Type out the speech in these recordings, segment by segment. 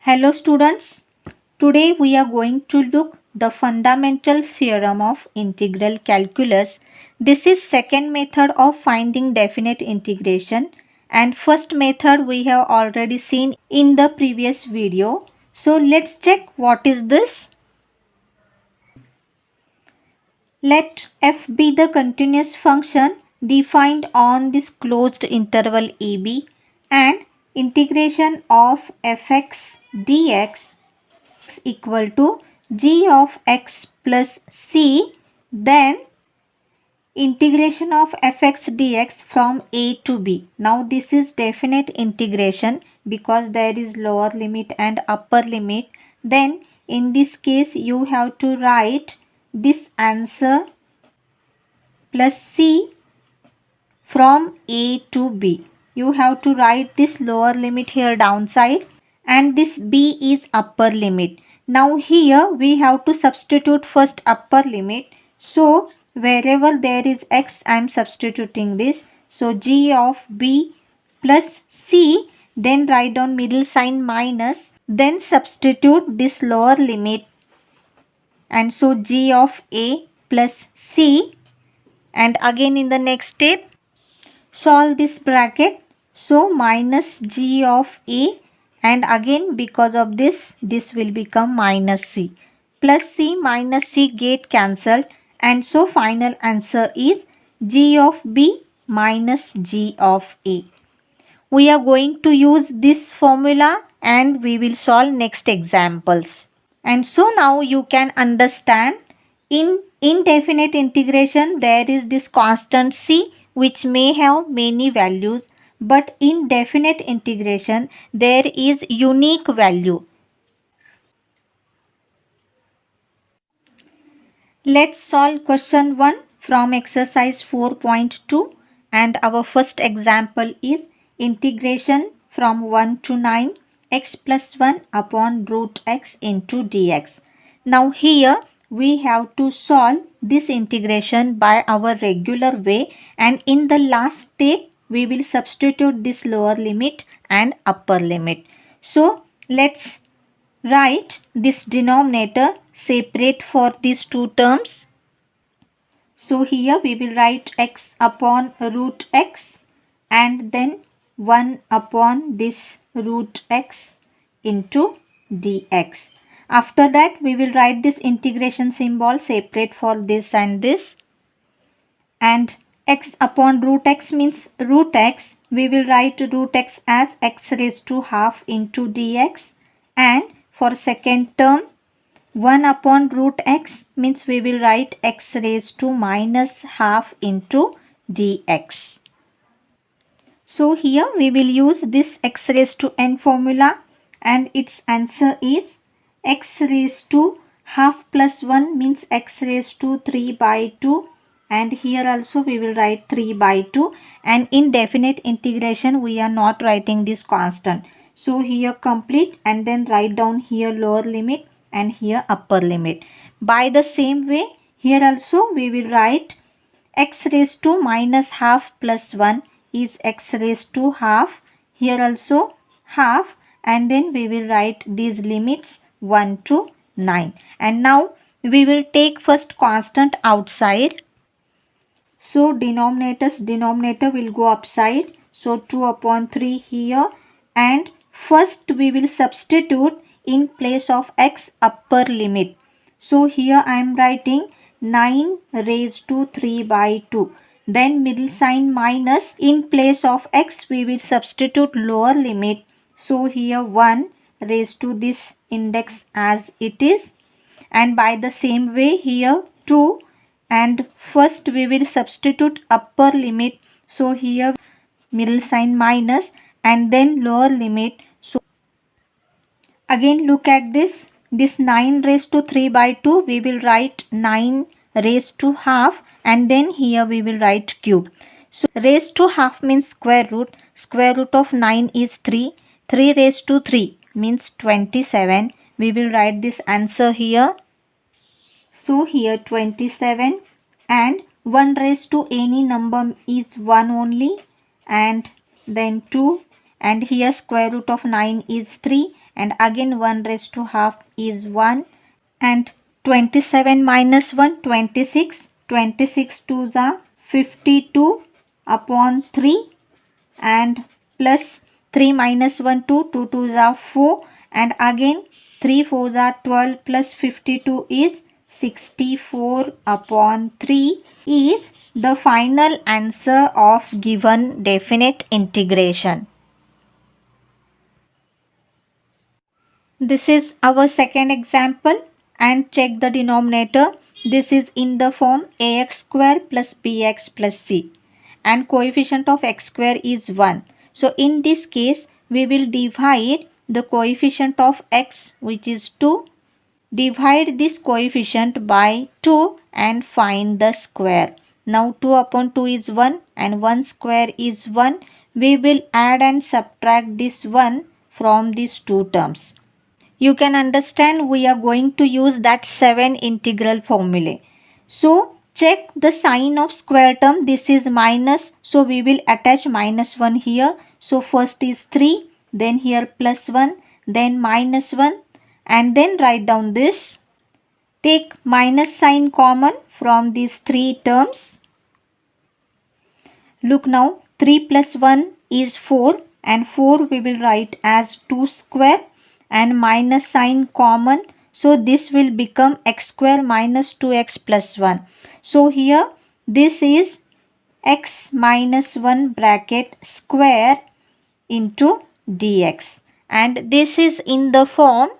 Hello students, today we are going to look the fundamental theorem of integral calculus. This is second method of finding definite integration and first method we have already seen in the previous video. So let's check what is this. Let f be the continuous function defined on this closed interval ab and integration of fx dx equal to g of x plus c, then integration of fx dx from a to b. Now this is definite integration because there is lower limit and upper limit. Then in this case you have to write this answer plus c from a to b. You have to write this lower limit here downside and this b is upper limit. Now here we have to substitute first upper limit. So wherever there is x I am substituting this. So g of b plus c, then write down middle sign minus, then substitute this lower limit, and so g of a plus c, and again in the next step solve this bracket. So minus g of a, and again because of this will become minus c, plus c minus c get cancelled, and so final answer is g of b minus g of a. We are going to use this formula and we will solve next examples. And so now you can understand, in indefinite integration there is this constant c which may have many values, but in definite integration there is unique value. Let's solve question 1 from exercise 4.2, and our first example is integration from 1 to 9 x plus 1 upon root x into dx. Now here we have to solve this integration by our regular way, and in the last step we will substitute this lower limit and upper limit. So let's write this denominator separate for these two terms. So here we will write x upon root x and then 1 upon this root x into dx. After that we will write this integration symbol separate for this and this, and x upon root x means root x. We will write root x as x raised to half into dx, and for second term 1 upon root x means we will write x raised to minus half into dx. So here we will use this x raised to n formula, and its answer is x raised to half plus 1 means x raised to 3 by 2, and here also we will write 3 by 2, and in definite integration we are not writing this constant. So here complete and then write down here lower limit and here upper limit. By the same way here also we will write x raised to minus half plus 1 is x raised to half, here also half, and then we will write these limits 1 to 9. And now we will take first constant outside. So denominator will go upside. So 2 upon 3 here, and first we will substitute in place of x upper limit. So here I am writing 9 raised to 3 by 2. Then middle sign minus, in place of x we will substitute lower limit. So here 1 raised to this index as it is, and by the same way here 2, and first we will substitute upper limit. So here middle sign minus and then lower limit. So again look at this 9 raised to 3 by 2 we will write 9 raised to half, and then here we will write cube. So raised to half means square root of 9 is 3, 3 raised to 3 means 27. We will write this answer here. So here 27, and 1 raised to any number is 1 only, and then 2, and here square root of 9 is 3, and again 1 raised to half is 1, and 27 minus 1 26, 26 twos are 52 upon 3, and plus 3 minus 1 2, 2 twos are 4, and again 3 fours are 12 plus 52 is 64 upon 3 is the final answer of given definite integration. This is our second example, and check the denominator. This is in the form ax square plus bx plus c, and coefficient of x square is 1. So in this case we will divide the coefficient of x, which is 2. Divide this coefficient by 2 and find the square. Now 2 upon 2 is 1 and 1 square is 1. We will add and subtract this 1 from these two terms. You can understand we are going to use that 7 integral formulae. So check the sign of square term. This is minus, so we will attach minus 1 here. So first is 3, then here plus 1, then minus 1, and then write down this. Take minus sign common from these three terms. Look now, 3 plus 1 is 4, and 4 we will write as 2 square, and minus sign common. So this will become x square minus 2x plus 1. So here this is x minus 1 bracket square into dx, and this is in the form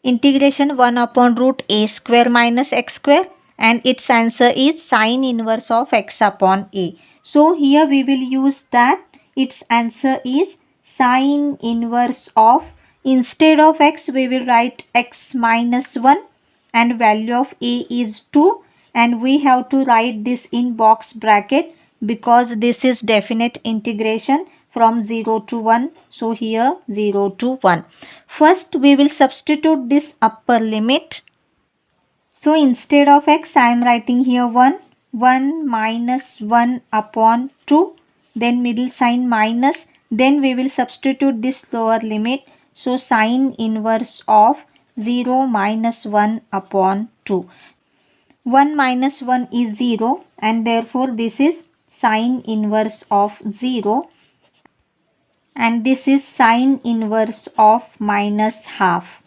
integration 1 upon root a square minus x square, and its answer is sine inverse of x upon a. So here we will use that its answer is sine inverse of, instead of x we will write x minus 1, and value of a is 2, and we have to write this in box bracket because this is definite integration from 0 to 1. So here 0 to 1. First we will substitute this upper limit. So instead of x I am writing here 1. 1 minus 1 upon 2, then middle sign minus, then we will substitute this lower limit. So sine inverse of 0 minus 1 upon 2. 1 minus 1 is 0, and therefore this is sine inverse of 0, and this is sine inverse of minus half.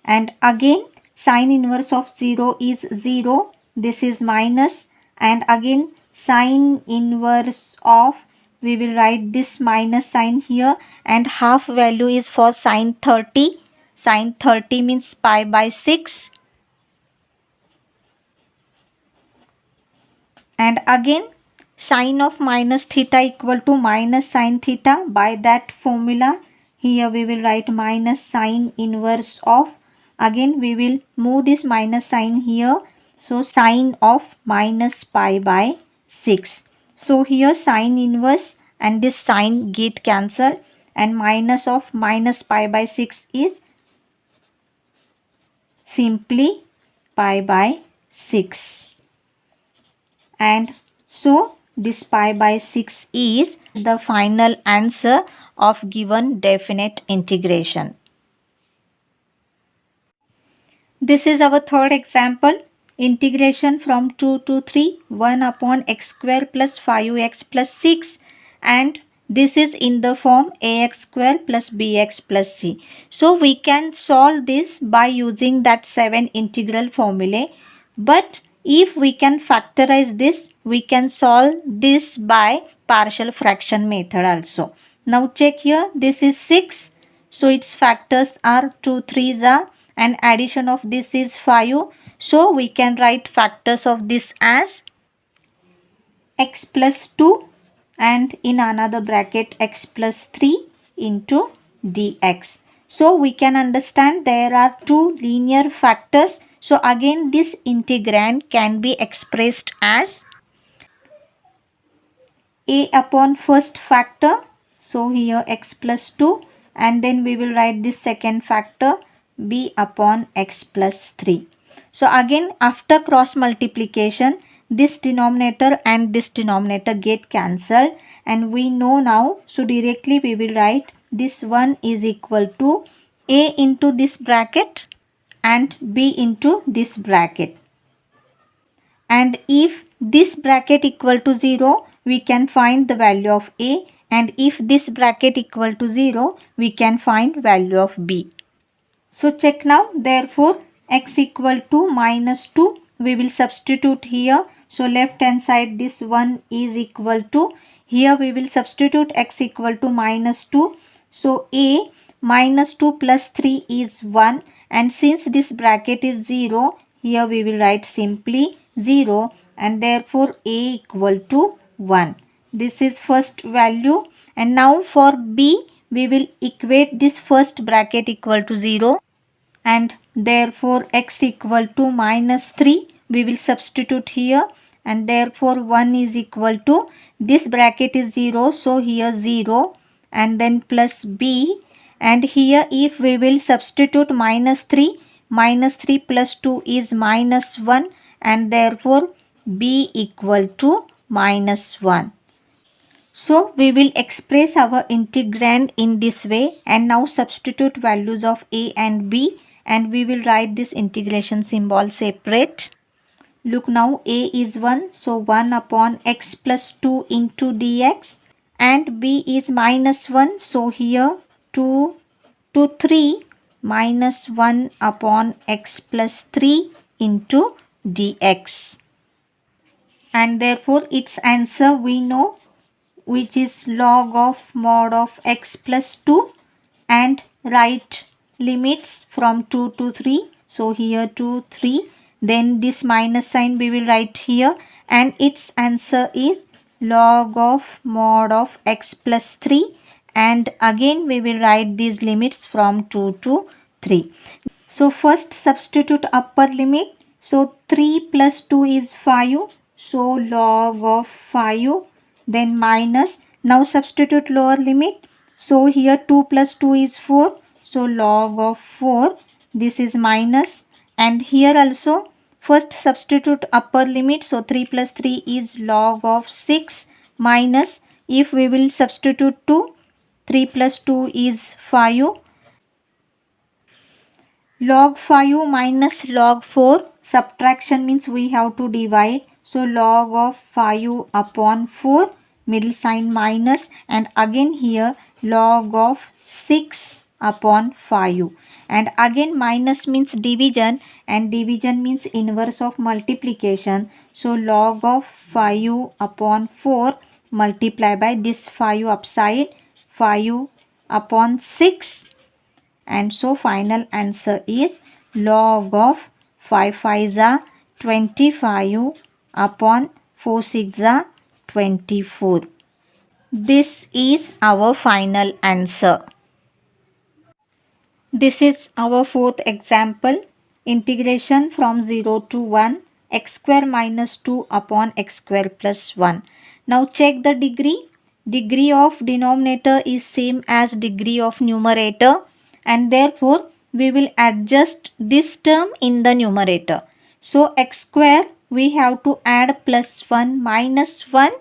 And again sine inverse of 0 is 0, this is minus, and again sine inverse of, we will write this minus sign here, and half value is for sine 30. Sine 30 means pi by 6. And again sine of minus theta equal to minus sine theta. By that formula here we will write minus sine inverse of, again we will move this minus sign here, so sine of minus pi by 6. So here sine inverse and this sine get cancelled, and minus of minus pi by 6 is simply pi by 6. And so this pi by 6 is the final answer of given definite integration. This is our third example. Integration from 2 to 3, 1 upon x square plus 5x plus 6, and this is in the form ax square plus bx plus c. So we can solve this by using that 7 integral formulae, but if we can factorize this, we can solve this by partial fraction method also. Now check here, this is 6, so its factors are 2 3s are, and addition of this is 5. So we can write factors of this as x plus 2 and in another bracket x plus 3 into dx. So we can understand there are two linear factors. So again this integrand can be expressed as a upon first factor. So here x plus 2, and then we will write this second factor b upon x plus 3. So again after cross multiplication, this denominator and this denominator get cancelled, and we know now, so directly we will write this 1 is equal to a into this bracket and b into this bracket. And if this bracket equal to 0, we can find the value of a, and if this bracket equal to 0, we can find value of b. So check now. Therefore x equal to minus 2, we will substitute here. So left hand side this 1 is equal to, here we will substitute x equal to minus 2. So a minus 2 plus 3 is 1, and since this bracket is 0, here we will write simply 0, and therefore a equal to 1. This is first value. And now for b, we will equate this first bracket equal to 0, and therefore x equal to minus 3, we will substitute here, and therefore 1 is equal to, this bracket is 0, so here 0, and then plus b, and here if we will substitute minus 3 plus 2 is minus 1, and therefore b equal to minus 1. So we will express our integrand in this way, and now substitute values of a and b, and we will write this integration symbol separate. Look now, a is 1, so 1 upon x plus 2 into dx, and b is minus 1, so here 2 to 3 minus 1 upon x plus 3 into dx. And therefore its answer we know, which is log of mod of x plus 2, and write limits from 2 to 3. So here 2, 3, then this minus sign we will write here, and its answer is log of mod of x plus 3, and again we will write these limits from 2 to 3. So first substitute upper limit. So 3 plus 2 is 5. So log of 5, then minus. Now substitute lower limit. So here 2 plus 2 is 4. So log of 4. This is minus. And here also first substitute upper limit. So 3 plus 3 is log of 6 minus. If we will substitute 2, 3 plus 2 is 5. Log 5 minus log 4, subtraction means we have to divide. So log of 5 upon 4, middle sign minus, and again here log of 6 upon 5, and again minus means division, and division means inverse of multiplication. So log of 5 upon 4 multiply by this 5 upside, 5 upon 6, and so final answer is log of 5 5s are 25 upon 4 6s are 24. This is our final answer. This is our fourth example. Integration from 0 to 1, x square minus 2 upon x square plus 1. Now check the degree. Degree of denominator is same as degree of numerator, and therefore we will adjust this term in the numerator. So x square we have to add plus 1 minus 1.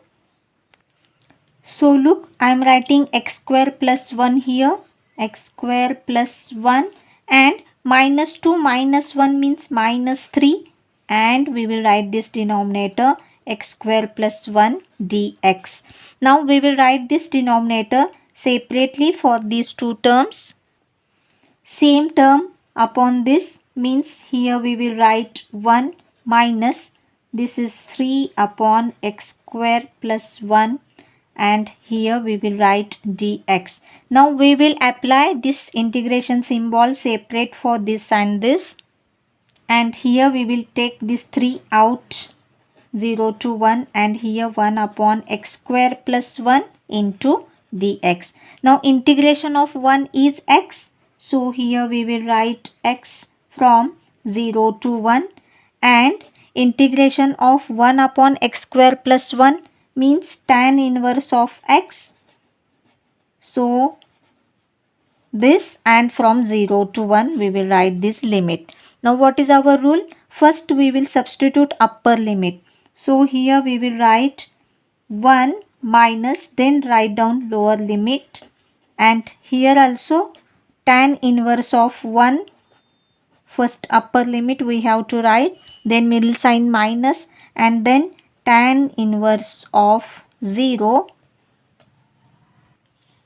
So look, I am writing x square plus 1 here, x square plus 1, and minus 2 minus 1 means minus 3, and we will write this denominator x square plus 1 dx. Now we will write this denominator separately for these two terms. Same term upon this means here we will write 1 minus, this is 3 upon x square plus 1, and here we will write dx. Now we will apply this integration symbol separate for this and this, and here we will take this 3 out, 0 to 1, and here 1 upon x square plus 1 into dx. Now integration of 1 is x, so here we will write x from 0 to 1, and integration of 1 upon x square plus 1 means tan inverse of x. So this, and from 0 to 1 we will write this limit. Now what is our rule? First we will substitute upper limit. So here we will write 1 minus, then write down lower limit, and here also tan inverse of 1, first upper limit we have to write, then middle sign minus, and then tan inverse of 0,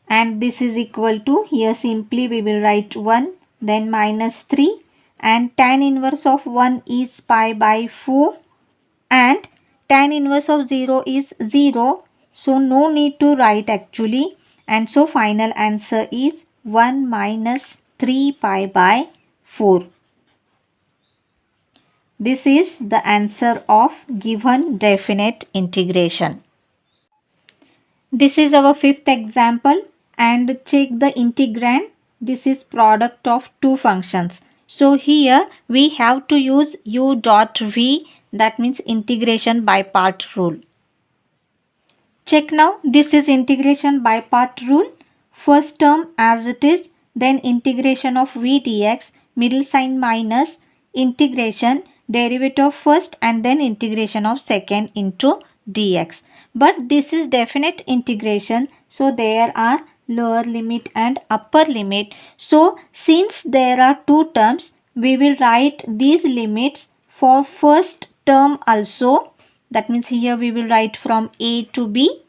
and this is equal to, here simply we will write 1, then minus 3, and tan inverse of 1 is pi by 4, and tan inverse of 0 is 0, so no need to write actually, and so final answer is 1 minus 3 pi by 4. This is the answer of given definite integration. This is our fifth example, and check the integrand. This is product of two functions. So here we have to use u dot v, that means integration by part rule. Check now, this is integration by part rule. First term as it is, then integration of v dx, middle sign minus, integration, derivative of first and then integration of second into dx. But this is definite integration, so there are lower limit and upper limit. So since there are two terms, we will write these limits for first term also. That means here we will write from a to b,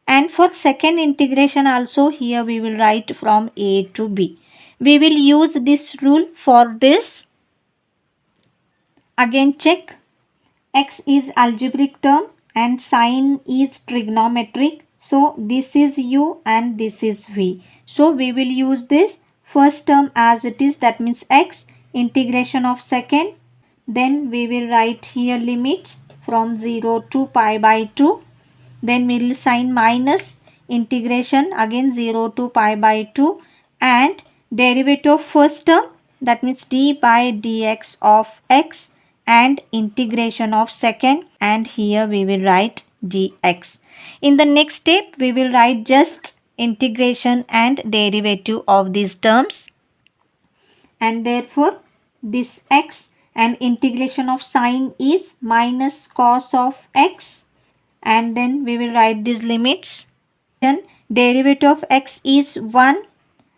and for second integration also here we will write from a to b. We will use this rule for this. Again check, x is algebraic term and sine is trigonometric. So this is u and this is v. So we will use this first term as it is, that means x, integration of second, then we will write here limits from 0 to pi by 2, then middle sign minus, integration again 0 to pi by 2, and derivative of first term, that means d by dx of x, and integration of second, and here we will write dx. In the next step we will write just integration and derivative of these terms, and therefore this x and integration of sine is minus cos of x, and then we will write these limits. Then derivative of x is 1,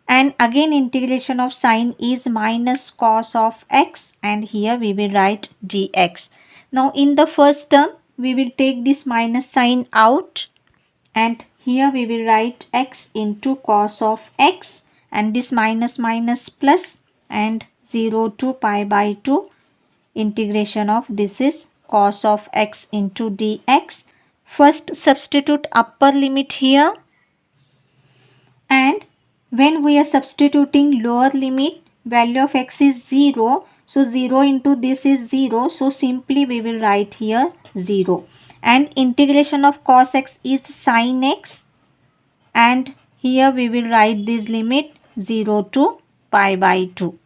and again integration of sine is minus cos of x, and here we will write dx. Now in the first term we will take this minus sign out, and here we will write x into cos of x, and this minus minus plus, and 0 to pi by 2, integration of this is cos of x into dx. First substitute upper limit here, and when we are substituting lower limit, value of x is 0, so 0 into this is 0, so simply we will write here 0, and integration of cos x is sin x, and here we will write this limit 0 to pi by 2.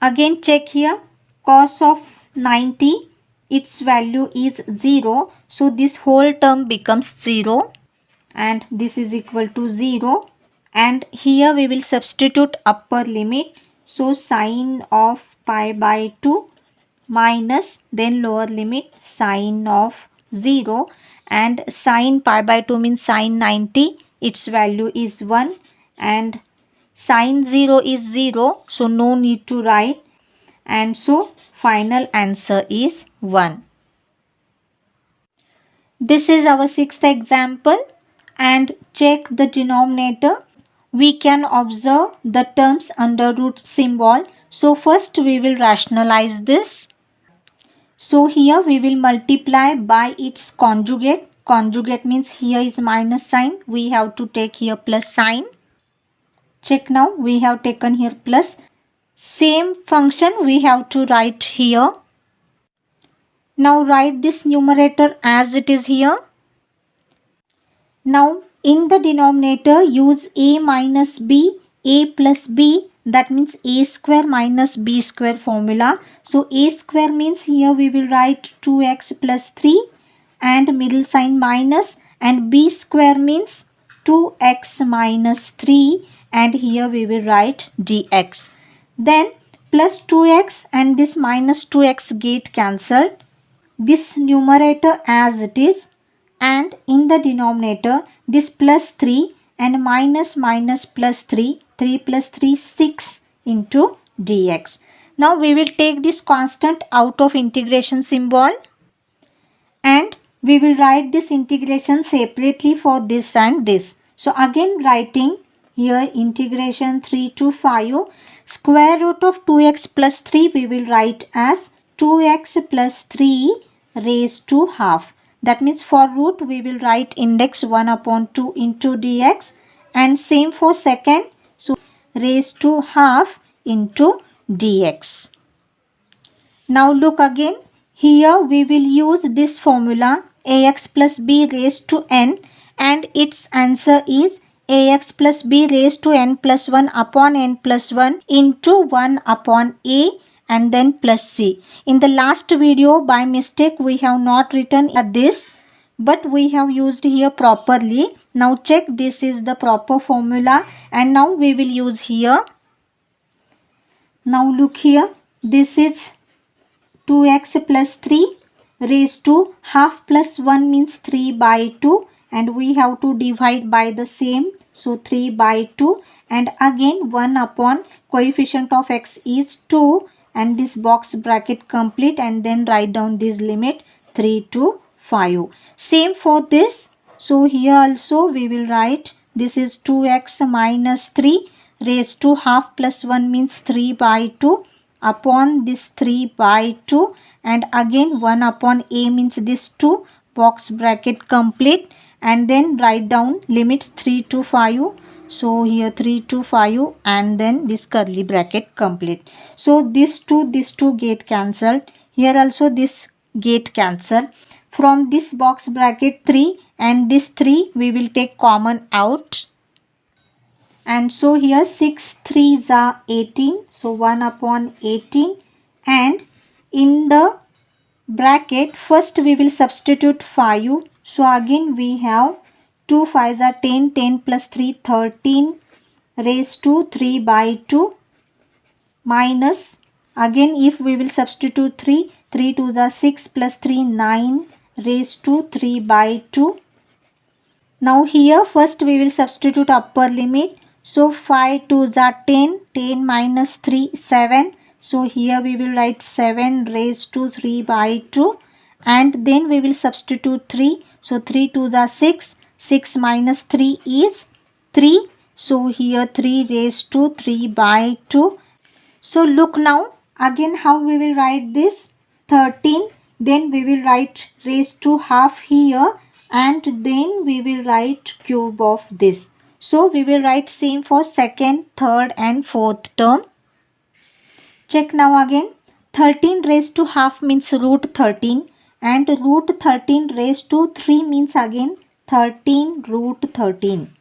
Again check here, cos of 90, its value is 0, so this whole term becomes 0, and this is equal to 0, and here we will substitute upper limit, so sine of pi by 2 minus, then lower limit sine of 0, and sine pi by 2 means sine 90, its value is 1, and sine 0 is 0, so no need to write, and so final answer is 1. This is our sixth example, and check the denominator. We can observe the terms under root symbol. So first we will rationalize this. So here we will multiply by its conjugate. Conjugate means here is minus sign, we have to take here plus sign. Check now, we have taken here plus. Same function we have to write here. Now write this numerator as it is here. Now in the denominator use a minus b, a plus b, that means a square minus b square formula. So a square means here we will write 2x plus 3 and middle sign minus, and b square means 2x minus 3, and here we will write dx. Then plus 2x and this minus 2x get cancelled. This numerator as it is, and in the denominator this plus 3 and minus minus plus 3, 3 plus 3 6 into dx. Now we will take this constant out of integration symbol and we will write this integration separately for this and this. So again writing here integration 3 to 5, square root of 2x plus 3 we will write as 2x plus 3 raised to half. That means for root we will write index 1 upon 2 into dx, and same for second, so raised to half into dx. Now look again, here we will use this formula ax plus b raised to n, and its answer is ax plus b raised to n plus 1 upon n plus 1 into 1 upon a and then plus c. In the last video by mistake we have not written this, but we have used here properly. Now check, this is the proper formula and now we will use here. Now look here, this is 2x plus 3 raised to half plus 1 means 3 by 2, and we have to divide by the same, so 3 by 2, and again 1 upon coefficient of x is 2 and this box bracket complete, and then write down this limit 3 to 5. Same for this, so here also we will write this is 2x minus 3 raised to half plus 1 means 3 by 2 upon this 3 by 2, and again 1 upon a means this 2, box bracket complete, and then write down limits 3 to 5. So here 3 to 5 and then this curly bracket complete. So this 2 get cancelled. Here also this get cancelled. From this box bracket 3 and this 3 we will take common out. And so here 6 3s are 18, so 1 upon 18, and in the bracket first we will substitute 5, so again we have 2 5s are 10, 10 plus 3 13 raised to 3 by 2 minus, again if we will substitute 3, 3 2s are 6 plus 3 9 raised to 3 by 2. Now here first we will substitute upper limit. So 5 2s are 10, 10 minus 3 7. So here we will write 7 raised to 3 by 2, and then we will substitute 3. So 3 2s are 6, 6 minus 3 is 3. So here 3 raised to 3 by 2. So look now again how we will write this 13, then we will write raised to half here, and then we will write cube of this. So we will write same for second, third and fourth term. Check now again, 13 raised to half means root 13, and root 13 raised to 3 means again 13 root 13.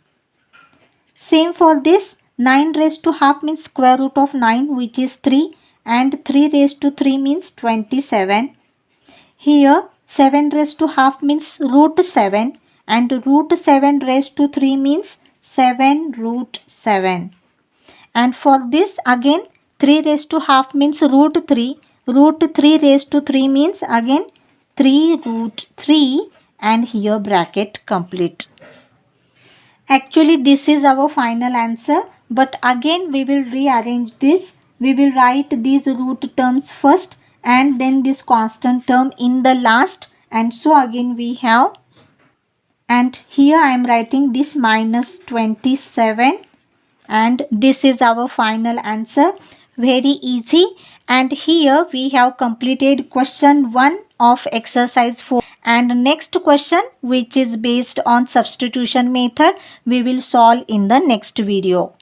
Same for this, 9 raised to half means square root of 9 which is 3, and 3 raised to 3 means 27. Here 7 raised to half means root 7, and root 7 raised to 3 means 7 root 7. And for this again 3 raised to half means root 3, root 3 raised to 3 means again 3 root 3, and here bracket complete. Actually this is our final answer, but again we will rearrange this. We will write these root terms first and then this constant term in the last, and so again we have, and here I am writing this minus 27, and this is our final answer. Very easy. And here we have completed question 1 of exercise 4, and next question, which is based on substitution method, we will solve in the next video.